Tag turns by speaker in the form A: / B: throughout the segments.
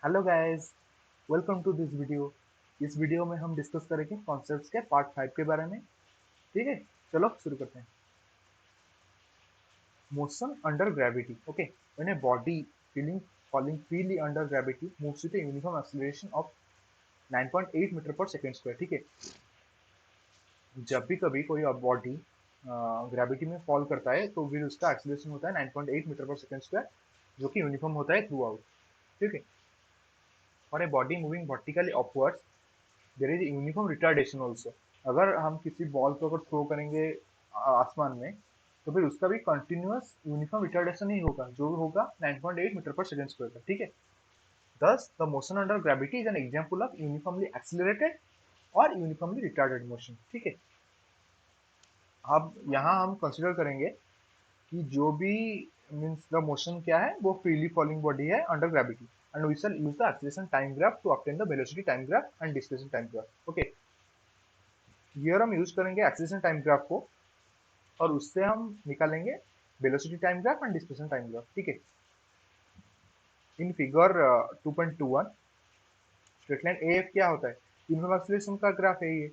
A: Hello guys, welcome to this video. इस video में हम डिस्कस करेंगे कॉन्सेप्ट्स के पार्ट 5 के बारे में। ठीक है, चलो शुरू करते हैं। Motion under gravity. Okay, when a body feeling falling freely under gravity moves with a uniform acceleration of 9.8 metre per second square. ठीक है, जब भी कभी कोई बॉडी ग्रेविटी में फॉल करता है तो फिर उसका एक्सीलरेशन होता है 9.8 मीटर पर सेकेंड स्क्वायर, जो कि यूनिफॉर्म होता है थ्रू आउट। ठीक है, for a body moving vertically upwards there is uniform retardation also. अगर हम किसी बॉल को अगर थ्रो करेंगे आसमान में, तो फिर उसका भी कंटिन्यूअस यूनिफॉर्म रिटार्डेशन ही होगा, जो होगा 9.8 मीटर पर सेकंड स्क्वायर का। ठीक है, thus the motion under gravity is an example of uniformly accelerated और यूनिफॉर्मली रिटार्डेड मोशन। ठीक है, अब यहाँ हम कंसिडर करेंगे कि जो भी मीन्स द मोशन क्या है, वो फ्रीली फॉलिंग बॉडी है under gravity, and we shall use the acceleration time graph to obtain the velocity time graph and displacement time graph. Okay, here हम यूज करेंगे एक्सीलरेशन टाइम ग्राफ को, और उससे हम निकालेंगे velocity time graph and displacement time graph. ठीक है, in figure 2.21 straight line A F क्या होता है, यूनिफॉर्म एक्सीलरेशन का ग्राफ है ये,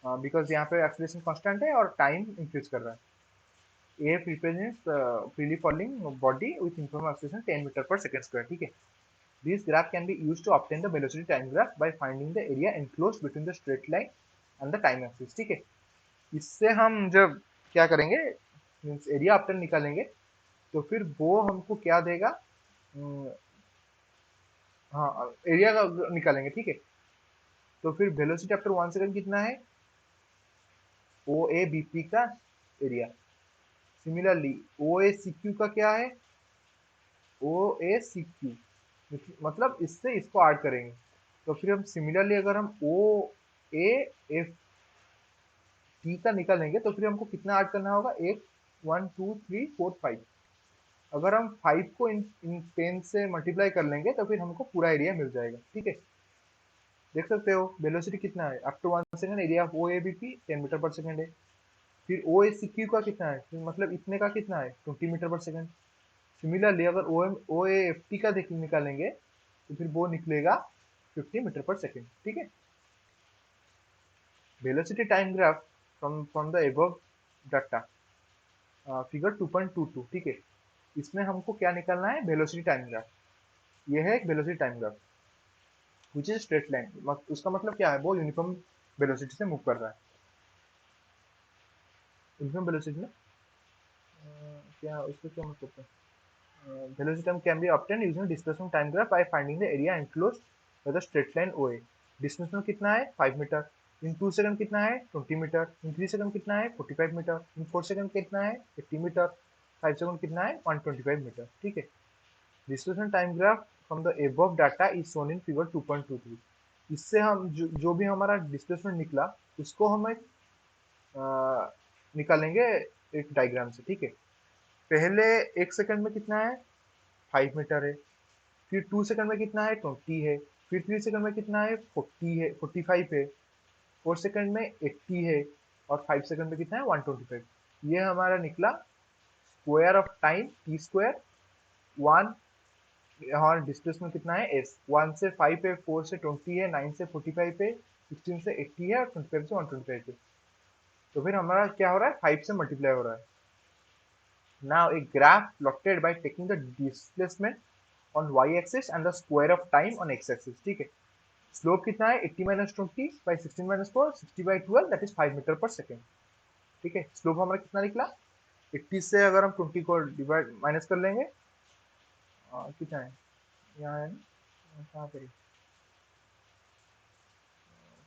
A: बिकॉज यहाँ पे एक्सीलरेशन कांस्टेंट है और टाइम इंक्रीज कर रहा है। A F represents freely falling body with uniform acceleration 10 metre per second square. ठीक है, this graph can be used to obtain the velocity time graph by finding the area enclosed between the straight line and the time axis. ठीक है, इससे हम जब क्या करेंगे, means area obtain निकालेंगे, तो फिर वो हमको क्या देगा, हम्म, हाँ एरिया का निकालेंगे। ठीक है, तो फिर वेलोसिटी आफ्टर 1 सेकंड कितना है, ओ ए बी पी का एरिया। सिमिलरली ओ ए सी क्यू का क्या है, ओ ए सी क्यू, मतलब इससे इसको ऐड करेंगे, तो फिर हम सिमिलरली अगर हम ओ ए एफ टी का निकालेंगे, तो फिर हमको कितना ऐड करना होगा, एक 1 2 3 4 5। अगर हम 5 को इन 10 से मल्टीप्लाई कर लेंगे, तो फिर हमको पूरा एरिया मिल जाएगा। ठीक है, देख सकते हो वेलोसिटी कितना है, up to 1 second area of O A B P 10 metre per second है। फिर ओ ए सी क्यू का कितना है, फिर मतलब इतने का कितना है, 20 मीटर पर सेकंड। सिमिलरली अगर ओ ए एफ टी का देख निकालेंगे, तो फिर वो निकलेगा 50 मीटर पर सेकंड। ठीक है, velocity time graph from the above data, figure 2.22। ठीक है, इसमें हमको क्या निकालना है, वेलोसिटी टाइम ग्राफ। ये है एक velocity time graph which is straight line. उसका मतलब क्या है, वो यूनिफॉर्म वेलोसिटी से मूव कर रहा है। यूनिफॉर्म वेलोसिटी में क्या उसका क्या मतलब है, velocity time can be obtain using displacement time graph by finding the area enclosed by the straight line ओए। डिस्प्लेसमेंट कितना है, 5 मीटर। इन 2 सेकंड कितना है, 20 मीटर। इन 3 सेकंड कितना है, 45 मीटर। इन 4 सेकंड कितना है, 80 मीटर। 5 सेकंड कितना है, 125 मीटर। ठीक है, displacement time graph from the above data is shown in figure 2.23। इससे हम जो भी हमारा डिस्प्लेसमेंट निकला, उसको हम एक निकालेंगे एक डायग्राम से। ठीक है, पहले 1 सेकंड में कितना है, 5 मीटर है। फिर 2 सेकंड में कितना है, 20 है। फिर 3 सेकंड में कितना है, 40 है, 45 है। 4 सेकंड में 80 है, और 5 सेकंड में कितना है, 125। ये हमारा निकला square of time T square. One, और डिस्प्लेसमेंट कितना है, एस। 1 से 5 है, 4 से 20 है, 9 से 45 है, 16 से 80 है, और 25 से 125 है। तो फिर हमारा क्या हो रहा है, 5 से मल्टीप्लाई हो रहा है। Now a graph plotted by taking the displacement on y axis and the square of time on x axis। ठीक है, स्लोप कितना है, 80 minus 20 by 16 minus 4, 60 by 12, that is 5 metre per second. ठीक है, स्लोप हमारा कितना निकला, 80 से अगर हम 20 को डिवाइड माइनस कर लेंगे, कितना है, यहाँ है ना, कहाँ पे है?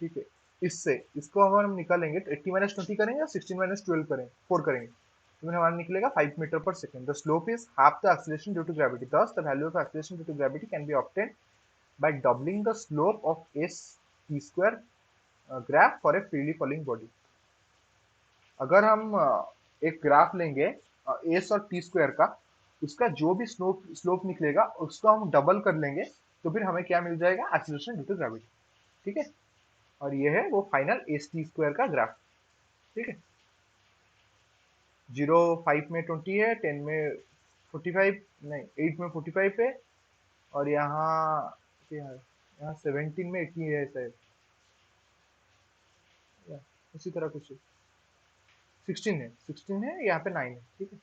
A: ठीक है, इससे इसको अगर हम निकालेंगे तो 80 माइनस 20 करेंगे और 16 माइनस 12 करेंगे, 4 करेंगे, तो फिर हमारा निकलेगा 5 metre per second. The slope is half the acceleration due to gravity, thus the value of acceleration due to gravity can be obtained by doubling the slope of s t square graph for a freely falling body। अगर हम एक graph लेंगे S और T square का, उसका जो भी slope slope निकलेगा उसको हम डबल कर लेंगे, तो फिर हमें क्या मिल जाएगा, एक्सीलरेशन ड्यू टू ग्रेविटी। ठीक है, और ये है वो फाइनल एस टी स्क्वायर का ग्राफ। ठीक है, 0 5 में 20 है, 10 में 45, नहीं 8 में 45 है, और यहाँ क्या है, यहाँ 17 में 80 है शायद, या उसी तरह कुछ 16 है, यहाँ पे 9 है, ठीक है।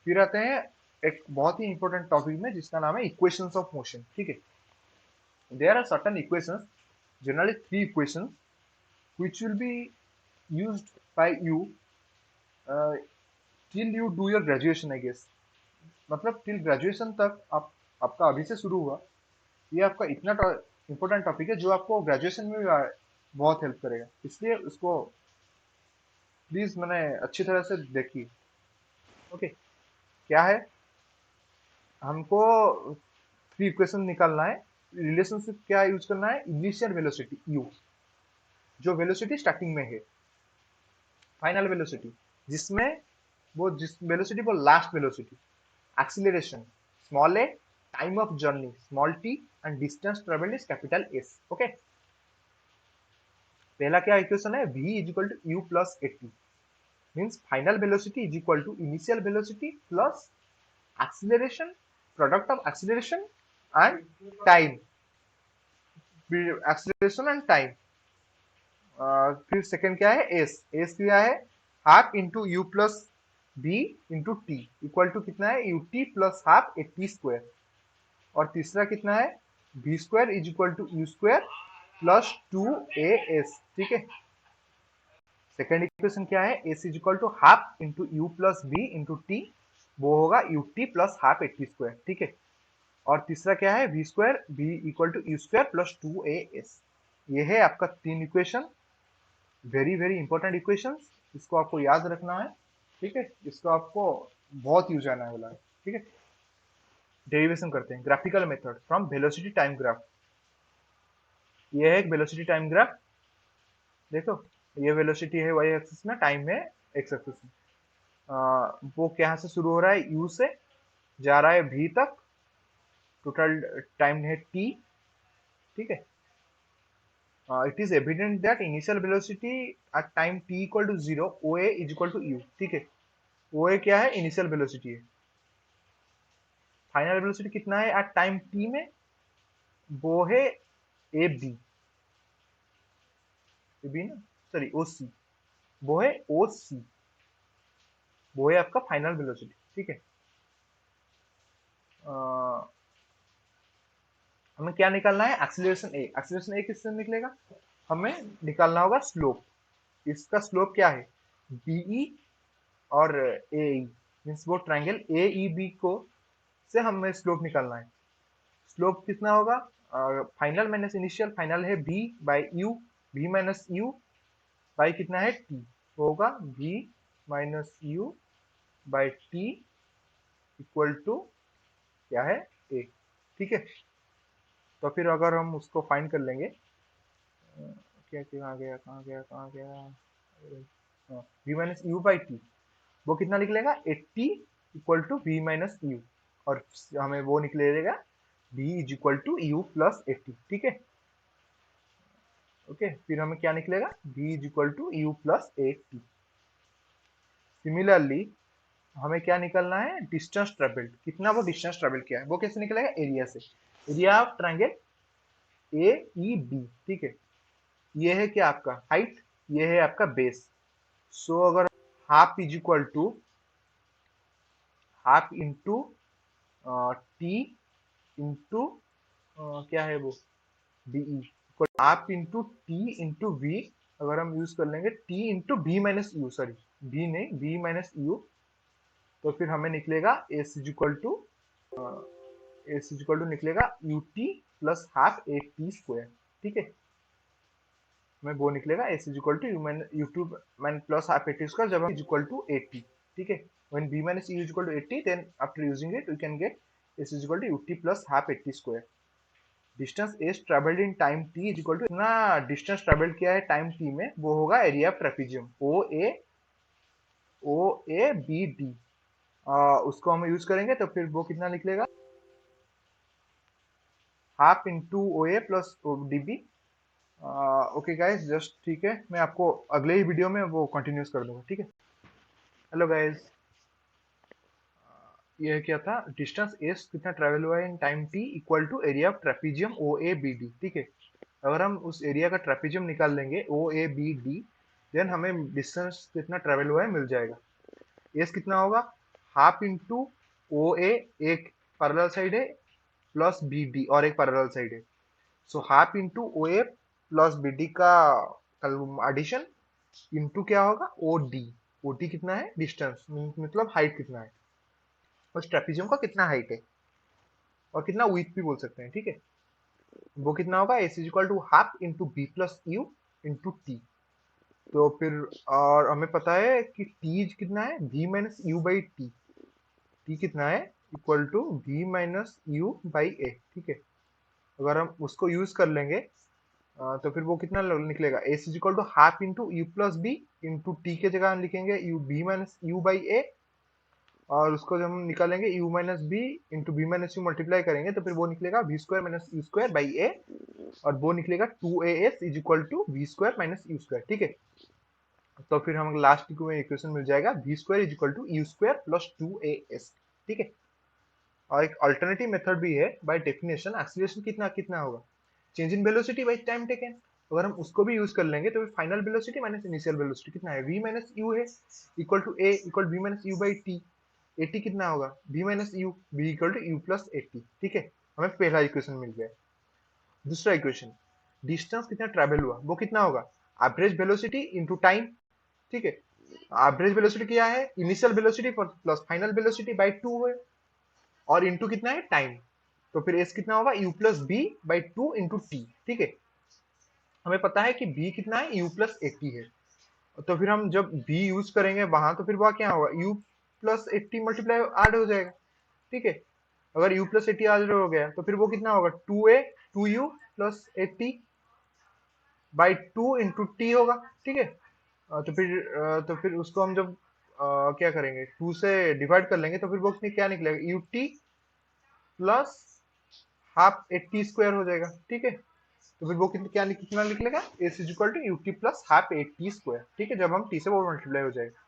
A: फिर आते हैं एक बहुत ही इंपॉर्टेंट टॉपिक में जिसका नाम है इक्वेशंस ऑफ मोशन, ठीक है। There are certain equations, generally 3 equations which will be used by you uh, till you do your graduation, I guess। मतलब टिल ग्रेजुएशन तक आप, आपका अभी से शुरू हुआ, ये आपका इतना इम्पोर्टेंट टॉपिक है जो आपको ग्रेजुएशन में भी बहुत हेल्प करेगा, इसलिए उसको प्लीज मैंने अच्छी तरह से देखिए। ओके, क्या है, हमको 3 इक्वेशन निकालना है। रिलेशनशिप क्या यूज करना है, इनिशियल वेलोसिटी यू, जो वेलोसिटी स्टार्टिंग में है, फाइनल वेलोसिटी जिसमें वो जिस वेलोसिटी वो last velocity, acceleration small A, time of journey small T, and distance travelled is capital S. Okay, पहला क्या इक्वेशन है, v is equal to U plus A T, means final velocity is equal to initial velocity plus acceleration, product of acceleration and time, acceleration and time. फिर second क्या है, S, S क्या है, half into U plus B into T, equal to कितना है, U T plus half A T square. और तीसरा कितना है, B square is equal to you square plus two A S, ठीक है। सेकेंड इक्वेशन क्या है, S is equal to half into U plus B into T, वो होगा U T plus half A T square, ठीक है। और तीसरा क्या है, V square B equal to you square plus two A S. ये है आपका 3 equation, very very important equations, इसको आपको याद रखना है, ठीक है। इसको आपको बहुत यूज आने वाला है, ठीक है। डेरिवेशन करते हैं, graphical method from velocity time graph. ये है एक वेलोसिटी टाइम ग्राफ, देखो ये वेलोसिटी है वाई एक्सिस में, टाइम है एक्स एक्सिस में। वो कहाँ से शुरू हो रहा है, यू से जा रहा है भी तक, टोटल टाइम है टी, ठीक है। It is evident that initial velocity at time T equal to 0 O A is equal to U, ठीक है। ओ ए क्या है, इनिशियल वेलोसिटी है। फाइनल वेलोसिटी कितना है एट टाइम टी में, वो है ए बी, ए बी ना, सॉरी ओ सी, वो है ओ सी, वो है आपका फाइनल वेलोसिटी, ठीक है। हमें क्या निकालना है, एक्सीलरेशन ए, एक्सीलरेशन ए किससे निकलेगा, हमें निकालना होगा स्लोप। इसका स्लोप क्या है, बीई और ए ई, मीन्स वो ट्राइंगल ए ई बी को से हमें स्लोप निकालना है। स्लोप कितना होगा, फाइनल माइनस इनिशियल, फाइनल है B by U, B minus U by कितना है टी, होगा B minus U by T equal to क्या है, ए, ठीक है। तो फिर अगर हम उसको फाइंड कर लेंगे, क्या कहाँ गया कहाँ गया कहाँ गया, V minus U by T, वो कितना निकलेगा, 80 equal to V minus U, और हमें वो निकलेगा v is equal to U plus 80, ठीक है। ओके, फिर हमें क्या निकलेगा, v is equal to U plus 80। Similarly हमें क्या निकलना है, डिस्टेंस ट्रेवल्ड, कितना वो डिस्टेंस ट्रेवल किया है, वो कैसे निकलेगा, एरिया से, area of triangle A E B, ठीक है। ये है क्या आपका हाइट, ये है आपका बेस। सो अगर half is equal to half into T into क्या है वो, DE, half into T into V, अगर हम यूज कर लेंगे T into B minus U, sorry B नहीं, बी माइनस यू, तो फिर हमें निकलेगा S is equal to, S is equal to निकलेगा U T plus half A T square, ठीक है। हमें वो निकलेगा S is equal to U to man plus half A T square, जब इज इक्वल टू 80, ठीक है। when b minus u is equal to 80, then after using it we can get s is equal to ut plus half 80 square। Distance S travelled in time T is equal to, इतना distance travelled किया है time T में, वो होगा area of trapezium O A B D. उसको हम use करेंगे तो फिर वो कितना निकलेगा, half into O A plus D B. Okay guys, just ठीक है, मैं आपको अगले ही वीडियो में वो कंटिन्यूस कर दूंगा, ठीक है। हेलो गाइज, ये क्या था, डिस्टेंस एस कितना ट्रेवल हुआ है in time T equal to area of trapezium O A B D, ठीक है। अगर हम उस एरिया का ट्रेपीजियम निकाल लेंगे ओ ए बी डी, देन हमें डिस्टेंस कितना ट्रेवल हुआ है मिल जाएगा। एस कितना होगा, हाफ इंटू ओ ए, एक पैरेलल साइड है, प्लस बी डी और एक पैरेलल साइड है। So half into O A plus B D का एडिशन इंटू क्या होगा ओ डी। ओ डी कितना है, डिस्टेंस मतलब हाइट कितना है, उस ट्रेपीजियम का कितना हाइट है और कितना विड्थ भी बोल सकते हैं, ठीक है। वो कितना होगा, S is equal to half into B plus U into T. तो फिर और हमें पता है कि टी कितना है, V minus U by T. T कितना है, equal to V minus U by A, ठीक है। अगर हम उसको यूज कर लेंगे तो फिर वो कितना निकलेगा, S is equal to half into U plus B into T के जगह हम लिखेंगे U B minus U by A, और उसको जब हम निकालेंगे u minus B into B minus U multiply करेंगे तो फिर वो निकलेगा V square minus U square by A, और वो निकलेगा 2as is equal to V square minus U square, ठीक है। तो फिर हमें लास्ट में इक्वेशन मिल जाएगा V square is equal to you square plus 2as, ठीक है। और एक अल्टरनेटिव मेथड भी है, बाय डेफिनेशन एक्सीलरेशन कितना कितना होगा, change in velocity by time taken. अगर हम उसको भी यूज कर लेंगे तो final velocity minus initial velocity कितना है, v माइनस यू है equal to a equal v minus U by T. A T कितना होगा, v minus U, v equal to U plus A T, ठीक है। हमें पहला इक्वेशन मिल गया। दूसरा इक्वेशन, डिस्टेंस कितना ट्रेवल हुआ वो कितना होगा, एवरेज वेलोसिटी इनटू टाइम, ठीक है। एवरेज वेलोसिटी क्या है, initial velocity plus final velocity by two है, और इनटू कितना है, टाइम। तो फिर एस कितना होगा, u plus B by two into T, ठीक है। हमें पता है कि b कितना है, u प्लस एट्टी है। तो फिर हम जब b यूज करेंगे वहां तो फिर वह क्या होगा, u plus eighty multiply add हो जाएगा, ठीक है। अगर u प्लस एट्टी ऐड हो गया तो फिर वो कितना होगा, two A two U plus A T by two into T होगा, ठीक है। तो फिर उसको हम जब क्या करेंगे, टू से डिवाइड कर लेंगे तो फिर वो क्या निकलेगा, U T plus half eighty square हो जाएगा, ठीक है। तो फिर वो कितना निकलेगा, S is equal to you T plus half eighty square, ठीक है, जब हम टी से वो मल्टीप्लाई हो जाएगा।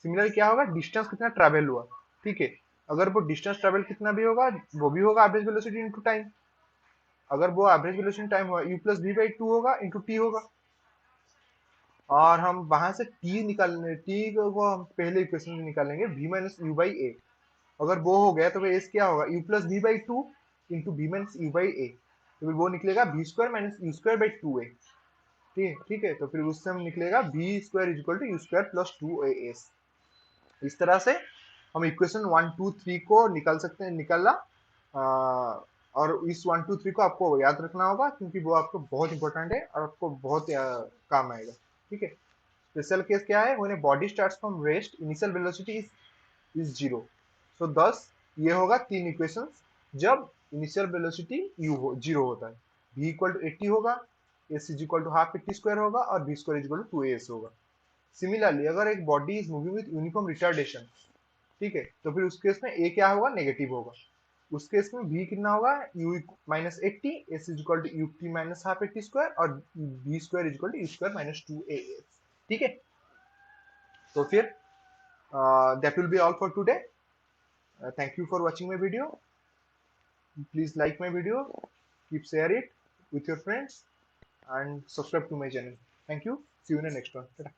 A: सिमिलर क्या होगा, डिस्टेंस कितना ट्रैवल हुआ, ठीक है। अगर वो डिस्टेंस ट्रैवल कितना भी होगा वो भी होगा एवरेज वेलोसिटी इनटू टाइम। अगर वो एवरेज वेलोसिटी टाइम हुआ u plus we by two होगा इंटू टी होगा। और हम वहां से टी निकालने, टी को हम पहले इक्वेशन में निकालेंगे v माइनस यू बाई ए। अगर वो हो गया तो फिर एस क्या होगा, u plus we by two into B minus U by A. तो फिर वो निकलेगा v square minus U square by two A, ठीक है, ठीक है। तो फिर उससे हम निकलेगा v square is equal to you square plus two A s. इस तरह से हम इक्वेशन वन टू थ्री को निकाल सकते हैं, निकालना। और इस वन टू थ्री को आपको याद रखना होगा क्योंकि वो आपको बहुत इंपॉर्टेंट है और आपको बहुत काम आएगा, ठीक है। स्पेशल केस क्या है, when a body starts from rest initial velocity is zero. So this ये होगा तीन इक्वेशंस जब इनिशियल वेलोसिटी यू हो जीरो होता है, v इक्वल टू एट्टी होगा, S is equal to half eighty square होगा और v square is equal to two S होगा। सिमिलरली अगर एक body is moving with uniform retardation, ठीक है, तो फिर उस केस में ए क्या होगा, नेगेटिव होगा। उस केस में v कितना होगा, u minus a t, s is equal to you t minus half eighty square और v square is equal to you square minus two A S, ठीक है। तो फिर that will be all for today. Thank you for watching my video. Please like my video, keep share it with your friends and subscribe to my channel. Thank you. See you in the next one.